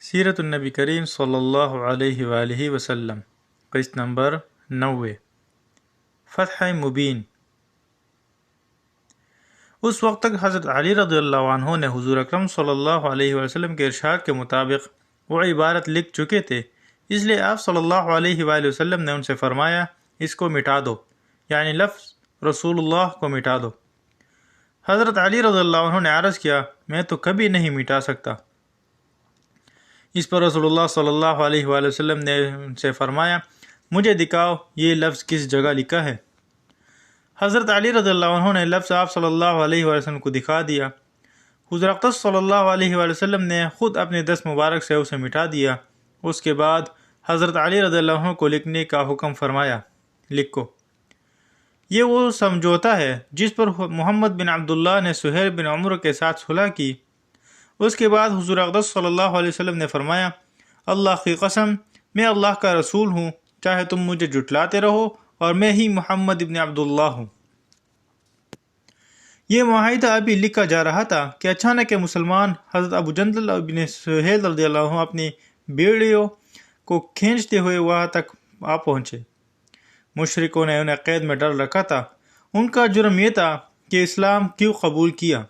سیرت النبی کریم صلی اللہ علیہ وآلہ وسلم، قسط نمبر 90، فتح مبین۔ اس وقت تک حضرت علی رضی اللہ عنہ نے حضور اکرم صلی اللہ علیہ وسلم کے ارشاد کے مطابق وہ عبارت لکھ چکے تھے، اس لیے آپ صلی اللہ علیہ وآلہ وسلم نے ان سے فرمایا اس کو مٹا دو، یعنی لفظ رسول اللہ کو مٹا دو۔ حضرت علی رضی اللہ عنہ نے عرض کیا میں تو کبھی نہیں مٹا سکتا۔ اس پر رسول اللہ صلی اللہ علیہ وآلہ وسلم نے ان سے فرمایا مجھے دکھاؤ یہ لفظ کس جگہ لکھا ہے۔ حضرت علی رضی اللہ عنہ نے لفظ آپ صلی اللہ علیہ وآلہ وسلم کو دکھا دیا۔ حضور اقدس صلی اللہ علیہ وآلہ وسلم نے خود اپنے دست مبارک سے اسے مٹا دیا۔ اس کے بعد حضرت علی رضی اللہ عنہ کو لکھنے کا حکم فرمایا، لکھو۔ یہ وہ سمجھوتا ہے جس پر محمد بن عبداللہ نے سہیل بن عمرو کے ساتھ صلح کی۔ اس کے بعد حضور اقدس صلی اللہ علیہ وسلم نے فرمایا اللہ کی قسم میں اللہ کا رسول ہوں، چاہے تم مجھے جھٹلاتے رہو اور میں ہی محمد بن عبداللہ ہوں۔ یہ معاہدہ ابھی لکھا جا رہا تھا کہ اچانک مسلمان حضرت ابو جندل بن سہیل رضی اللہ عنہ اپنی بیڑیوں کو کھینچتے ہوئے وہاں تک آ پہنچے۔ مشرکوں نے انہیں قید میں ڈال رکھا تھا۔ ان کا جرم یہ تھا کہ اسلام کیوں قبول کیا،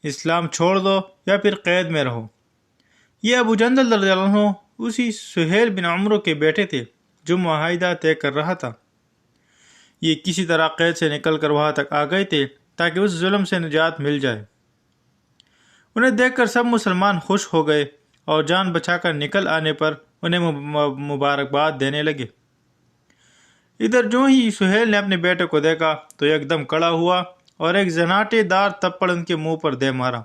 اسلام چھوڑ دو یا پھر قید میں رہو۔ یہ ابو جندل رضی اللہ عنہ اسی سہیل بن عمرو کے بیٹے تھے جو معاہدہ طے کر رہا تھا۔ یہ کسی طرح قید سے نکل کر وہاں تک آ گئے تھے تاکہ اس ظلم سے نجات مل جائے۔ انہیں دیکھ کر سب مسلمان خوش ہو گئے اور جان بچا کر نکل آنے پر انہیں مبارکباد دینے لگے۔ ادھر جو ہی سہیل نے اپنے بیٹے کو دیکھا تو ایک دم کڑا ہوا اور ایک زناٹے دار تپڑ ان کے منہ پر دے مارا۔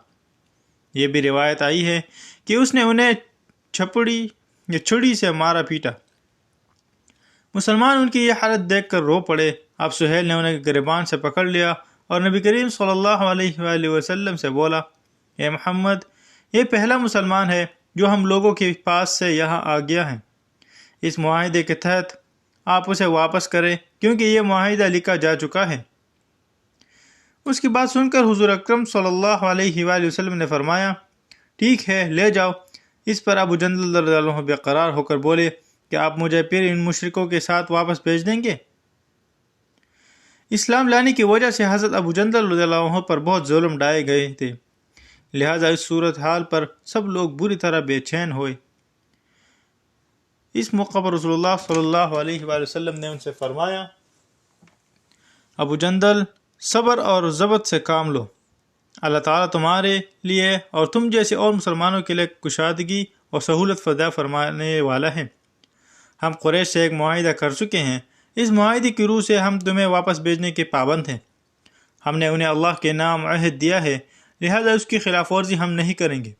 یہ بھی روایت آئی ہے کہ اس نے انہیں چھڑی سے مارا پیٹا۔ مسلمان ان کی یہ حالت دیکھ کر رو پڑے۔ اب سہیل نے انہیں گریبان سے پکڑ لیا اور نبی کریم صلی اللہ علیہ وآلہ وسلم سے بولا اے محمد، یہ پہلا مسلمان ہے جو ہم لوگوں کے پاس سے یہاں آ گیا ہے۔ اس معاہدے کے تحت آپ اسے واپس کریں کیونکہ یہ معاہدہ لکھا جا چکا ہے۔ اس کی بات سن کر حضور اکرم صلی اللہ علیہ وآلہ وسلم نے فرمایا ٹھیک ہے لے جاؤ۔ اس پر ابو جندل رضی اللہ عنہ بے قرار ہو کر بولے کہ آپ مجھے پھر ان مشرکوں کے ساتھ واپس بھیج دیں گے؟ اسلام لانے کی وجہ سے حضرت ابو جندل رضی اللہ عنہ پر بہت ظلم ڈھائے گئے تھے، لہٰذا اس صورتحال پر سب لوگ بری طرح بے چین ہوئے۔ اس موقع پر رسول اللہ صلی اللہ علیہ وآلہ وسلم نے ان سے فرمایا ابو جندل صبر اور ضبط سے کام لو، اللہ تعالیٰ تمہارے لیے اور تم جیسے اور مسلمانوں کے لیے کشادگی اور سہولت فراہم فرمانے والا ہے۔ ہم قریش سے ایک معاہدہ کر چکے ہیں، اس معاہدے کی روح سے ہم تمہیں واپس بھیجنے کے پابند ہیں۔ ہم نے انہیں اللہ کے نام عہد دیا ہے، لہذا اس کی خلاف ورزی ہم نہیں کریں گے۔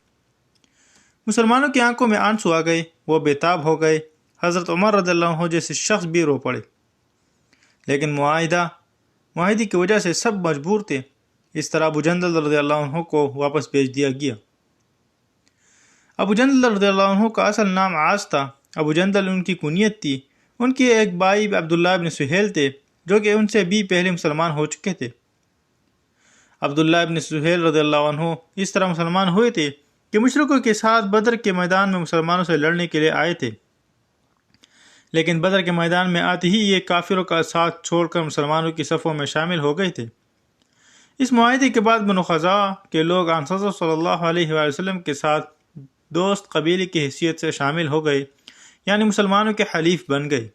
مسلمانوں کی آنکھوں میں آنسو آ گئے، وہ بے تاب ہو گئے۔ حضرت عمر رضی اللہ عنہ جیسے شخص بھی رو پڑے، لیکن معاہدے کی وجہ سے سب مجبور تھے۔ اس طرح ابو جندل رضی اللہ عنہ کو واپس بھیج دیا گیا۔ ابو جندل رضی اللہ عنہ کا اصل نام عاص تھا۔ ابو جندل ان کی کنیت تھی۔ ان کے ایک بھائی عبداللہ بن سہیل تھے جو کہ ان سے بھی پہلے مسلمان ہو چکے تھے۔ عبداللہ بن سہیل رضی اللہ عنہ اس طرح مسلمان ہوئے تھے کہ مشرکوں کے ساتھ بدر کے میدان میں مسلمانوں سے لڑنے کے لیے آئے تھے، لیکن بدر کے میدان میں آتے ہی یہ کافروں کا ساتھ چھوڑ کر مسلمانوں کی صفوں میں شامل ہو گئے تھے۔ اس معاہدے کے بعد بنو خزاعہ کے لوگ آن حضرت صلی اللہ علیہ وآلہ وسلم کے ساتھ دوست قبیلے کی حیثیت سے شامل ہو گئے، یعنی مسلمانوں کے حلیف بن گئے۔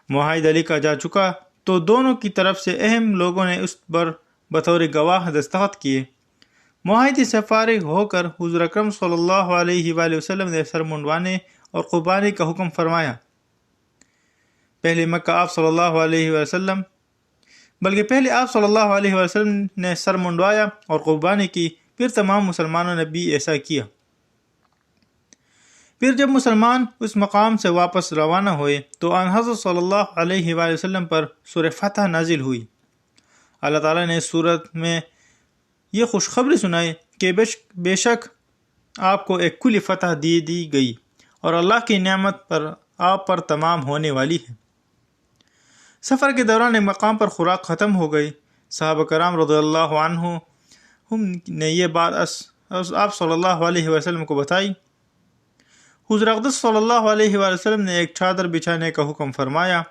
معاہدہ لکھا جا چکا تو دونوں کی طرف سے اہم لوگوں نے اس پر بطور گواہ دستخط کیے۔ معاہدے سے فارغ ہو کر حضور اکرم صلی اللہ علیہ وآلہ وسلم نے سر منڈوانے اور قربانی کا حکم فرمایا۔ پہلے آپ صلی اللہ علیہ وسلم نے سر منڈوایا اور قربانی کی، پھر تمام مسلمانوں نے بھی ایسا کیا۔ پھر جب مسلمان اس مقام سے واپس روانہ ہوئے تو آن حضرت صلی اللہ علیہ وآلہ وسلم پر سورہ فتح نازل ہوئی۔ اللہ تعالیٰ نے اس صورت میں یہ خوشخبری سنائی کہ بے شک آپ کو ایک کھلی فتح دی گئی اور اللہ کی نعمت پر آپ پر تمام ہونے والی ہے۔ سفر کے دوران ایک مقام پر خوراک ختم ہو گئی۔ صحابہ کرام رضی اللہ عنہم نے یہ بات آپ صلی اللہ علیہ وسلم کو بتائی۔ حضور اقدس صلی اللہ علیہ وسلم نے ایک چادر بچھانے کا حکم فرمایا،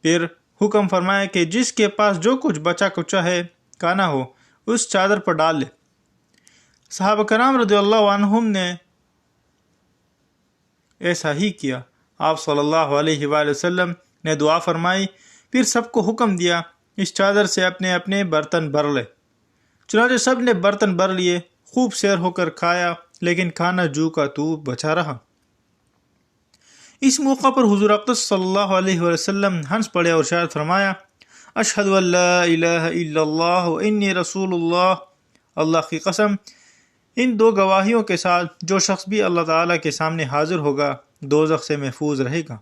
پھر حکم فرمایا کہ جس کے پاس جو کچھ بچا کچا ہے کھانا ہو اس چادر پر ڈال لے۔ صحابہ کرام رضی اللہ عنہم نے ایسا ہی کیا۔ آپ صلی اللہ علیہ وآلہ وسلم نے دعا فرمائی، پھر سب کو حکم دیا اس چادر سے اپنے اپنے برتن بھر لے۔ چنانچہ سب نے برتن بھر لیے، خوب سیر ہو کر کھایا، لیکن کھانا جو کا تو بچا رہا۔ اس موقع پر حضور اقدس صلی اللہ علیہ وسلم ہنس پڑے اور ارشاد فرمایا، اشہد ان لا الہ الا اللہ و انی رسول اللہ۔ اللہ کی قسم، ان دو گواہیوں کے ساتھ جو شخص بھی اللہ تعالیٰ کے سامنے حاضر ہوگا دوزخ سے محفوظ رہے گا۔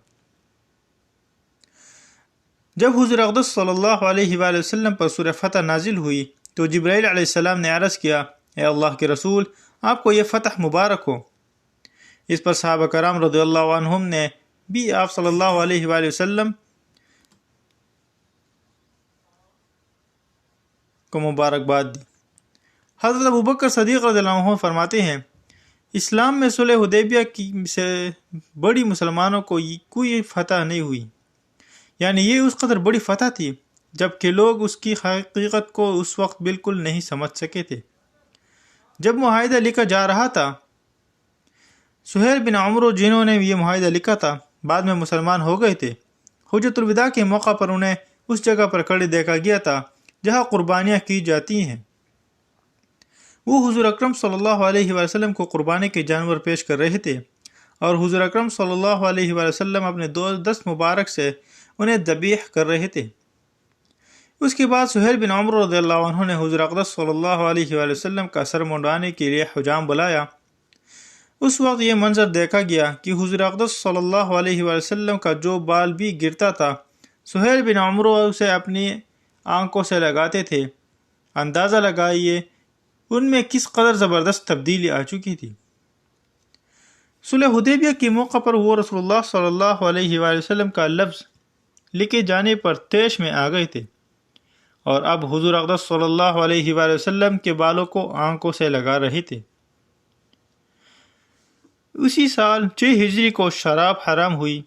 جب حضور اقدس صلی اللہ علیہ وآلہ وسلم پر سورہ فتح نازل ہوئی تو جبرائیل علیہ السلام نے عرض کیا، اے اللہ کے رسول، آپ کو یہ فتح مبارک ہو۔ اس پر صحابہ کرام رضی اللہ عنہم نے بھی آپ صلی اللہ علیہ وآلہ وسلم کو مبارکباد دی۔ حضرت ابوبکر صدیق رضی اللہ عنہ فرماتے ہیں، اسلام میں صلح حدیبیہ کی سے بڑی مسلمانوں کو کوئی فتح نہیں ہوئی، یعنی یہ اس قدر بڑی فتح تھی جبکہ لوگ اس کی حقیقت کو اس وقت بالکل نہیں سمجھ سکے تھے۔ جب معاہدہ لکھا جا رہا تھا، سہیل بن عمرو جنہوں نے یہ معاہدہ لکھا تھا بعد میں مسلمان ہو گئے تھے۔ حجۃ الوداع کے موقع پر انہیں اس جگہ پر کھڑے دیکھا گیا تھا جہاں قربانیاں کی جاتی ہیں۔ وہ حضور اکرم صلی اللہ علیہ وسلم کو قربانی کے جانور پیش کر رہے تھے اور حضور اکرم صلی اللہ علیہ وسلم اپنے دست مبارک سے انہیں ذبیح کر رہے تھے۔ اس کے بعد سہیل بن عمرو رضی اللہ عنہ نے حضور اقدس صلی اللہ علیہ وسلم کا سر منڈوانے کے لیے حجام بلایا۔ اس وقت یہ منظر دیکھا گیا کہ حضور اقدس صلی اللہ علیہ وسلم کا جو بال بھی گرتا تھا سہیل بن عمرو اسے اپنی آنکھوں سے لگاتے تھے۔ اندازہ لگائیے ان میں کس قدر زبردست تبدیلی آ چکی تھی۔ صلح حدیبیہ کے موقع پر وہ رسول اللہ صلی اللہ علیہ وآلہ وسلم کا لفظ لکھے جانے پر طیش میں آ گئے تھے، اور اب حضور اقدس صلی اللہ علیہ وآلہ وسلم کے بالوں کو آنکھوں سے لگا رہے تھے۔ اسی سال 6 ہجری کو شراب حرام ہوئی۔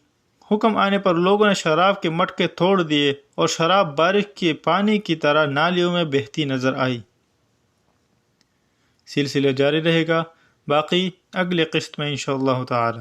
حکم آنے پر لوگوں نے شراب کے مٹکے توڑ دیے اور شراب بارش کے پانی کی طرح نالیوں میں بہتی نظر آئی۔ سلسلہ جاری رہے گا، باقی اگلے قسط میں انشاءاللہ تعالی۔